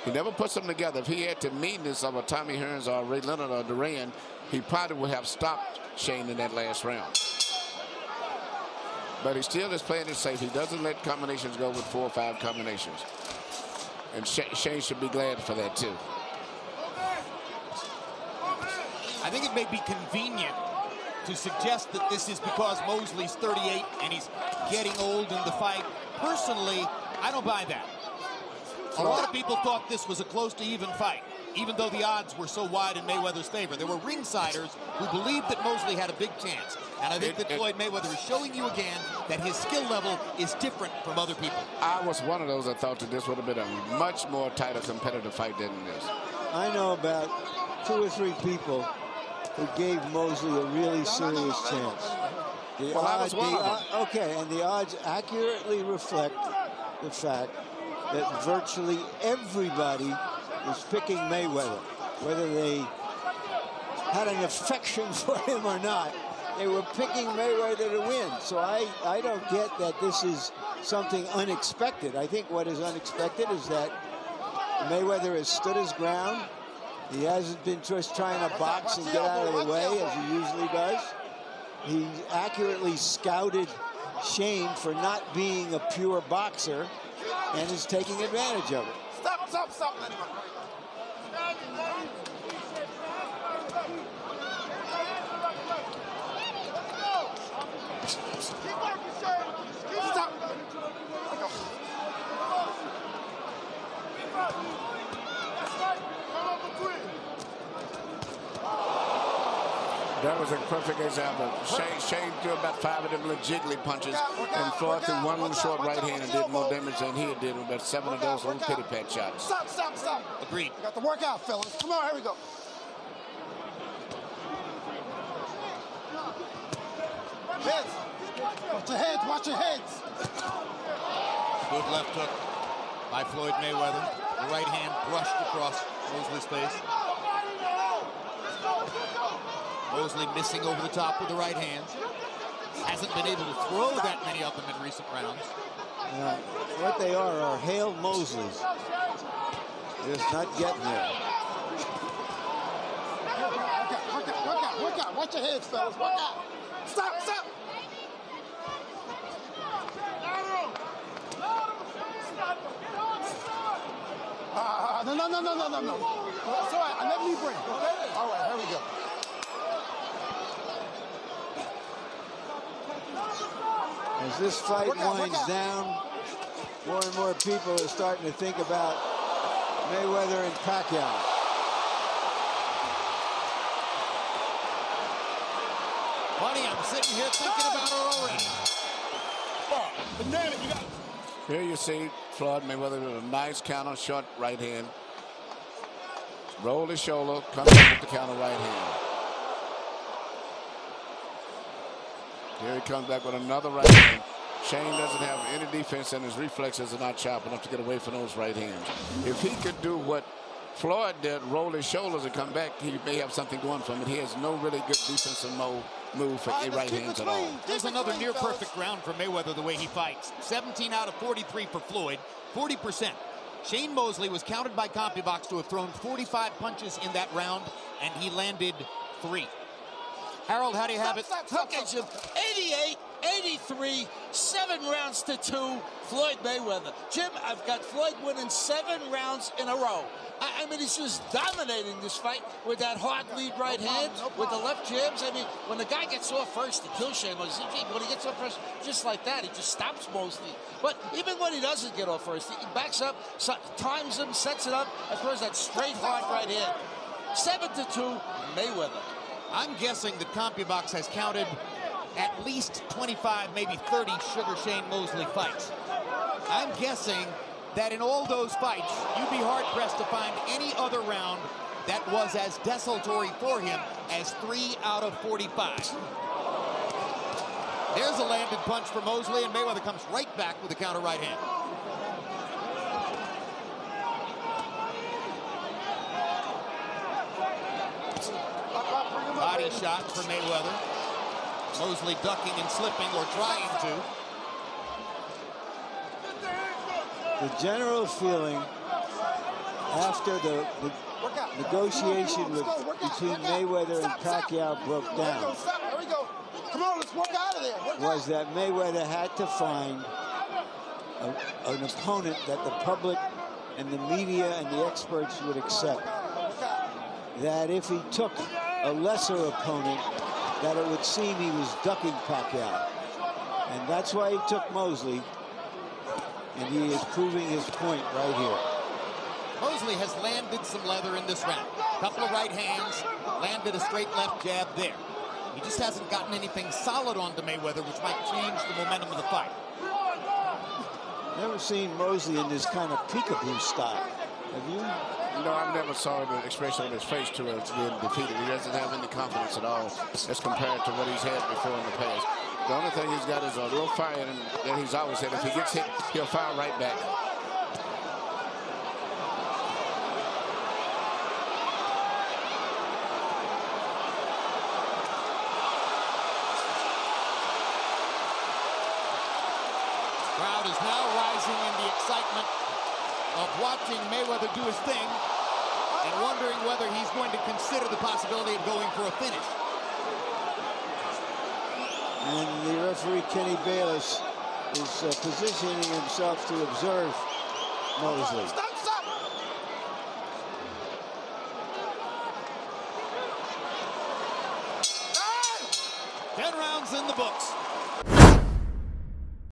He never puts them together. If he had the meanness of a Tommy Hearns or Ray Leonard or Duran, he probably would have stopped Shane in that last round. But he still is playing it safe. He doesn't let combinations go with 4 or 5 combinations. And Shane should be glad for that, too. I think it may be convenient to suggest that this is because Mosley's 38 and he's getting old in the fight. Personally, I don't buy that. A lot of people thought this was a close to even fight, even though the odds were so wide in Mayweather's favor. There were ringsiders who believed that Mosley had a big chance. And I think that Floyd Mayweather is showing you again that his skill level is different from other people. I was one of those that thought that this would have been a much more tighter competitive fight than this. I know about 2 or 3 people who gave Mosley a really serious chance. I was one of them. Okay, and the odds accurately reflect the fact that virtually everybody is picking Mayweather, whether they had an affection for him or not. They were picking Mayweather to win. So I don't get that this is something unexpected. I think what is unexpected is that Mayweather has stood his ground. He hasn't been just trying to box and get out of the way as he usually does. He accurately scouted Shane for not being a pure boxer and is taking advantage of it. Stop. That was a perfect example. Shane threw about 5 of them little jiggly punches, and Floyd threw one short right hand and did more damage than he did with about 7 of those little pity pat shots. Stop. Agreed. We got the workout, fellas. Come on, here we go. Heads. Watch your heads. Good left hook by Floyd Mayweather. The right hand brushed across Mosley's face. Mosley missing over the top with the right hand. Hasn't been able to throw that many of them in recent rounds. What they are Hale Mosleys. Just not getting there. Work out. Watch your heads, fellas. Work out. Stop. No. That's all right. Let me bring. Okay? All right, here we go. As this fight winds down, more and more people are starting to think about Mayweather and Pacquiao. Funny, I'm sitting here thinking about her already. Here you see Floyd Mayweather with a nice counter, short right hand. Roll his shoulder, come in with the counter right hand. Here he comes back with another right hand. Shane doesn't have any defense, and his reflexes are not sharp enough to get away from those right hands. If he could do what Floyd did, roll his shoulders and come back, he may have something going for him. He has no really good defensive move for right hands at all. There's another near perfect round for Mayweather the way he fights. 17 out of 43 for Floyd, 40%. Shane Mosley was counted by CompuBox to have thrown 45 punches in that round, and he landed 3. Harold, how do you have it? Okay, Jim. 88, 83, 7 rounds to 2, Floyd Mayweather. Jim, I've got Floyd winning 7 rounds in a row. I mean, he's just dominating this fight with that hard lead right hand, with the left jabs. I mean, when the guy gets off first, he kills Shane Mosley. When he gets off first, just like that, he just stops Mosley. But even when he doesn't get off first, he backs up, times him, sets it up, and throws that straight hard right hand. 7-2, Mayweather. I'm guessing that CompuBox has counted at least 25, maybe 30 Sugar Shane Mosley fights. I'm guessing that in all those fights, you'd be hard-pressed to find any other round that was as desultory for him as 3 out of 45. There's a landed punch for Mosley, and Mayweather comes right back with a counter right hand. Body shot for Mayweather. Mosley ducking and slipping, or trying to. The general feeling after the negotiation between Mayweather and Pacquiao broke down, There we go. Come on, let's work out of there. was that Mayweather had to find an opponent that the public and the media and the experts would accept. That if he took a lesser opponent, that it would seem he was ducking Pacquiao. And that's why he took Mosley, and he is proving his point right here. Mosley has landed some leather in this round. A couple of right hands, landed a straight left jab there. He just hasn't gotten anything solid onto Mayweather, which might change the momentum of the fight. Never seen Mosley in this kind of peekaboo style. Have you? No, I've never saw the expression on his face to being defeated. He doesn't have any confidence at all as compared to what he's had before in the past. The only thing he's got is a real fire that he's always had. If he gets hit, he'll fire right back. Crowd is now rising in the excitement of watching Mayweather do his thing and wondering whether he's going to consider the possibility of going for a finish. And the referee, Kenny Bayless, is positioning himself to observe Mosley. Stop. 10 rounds in the books.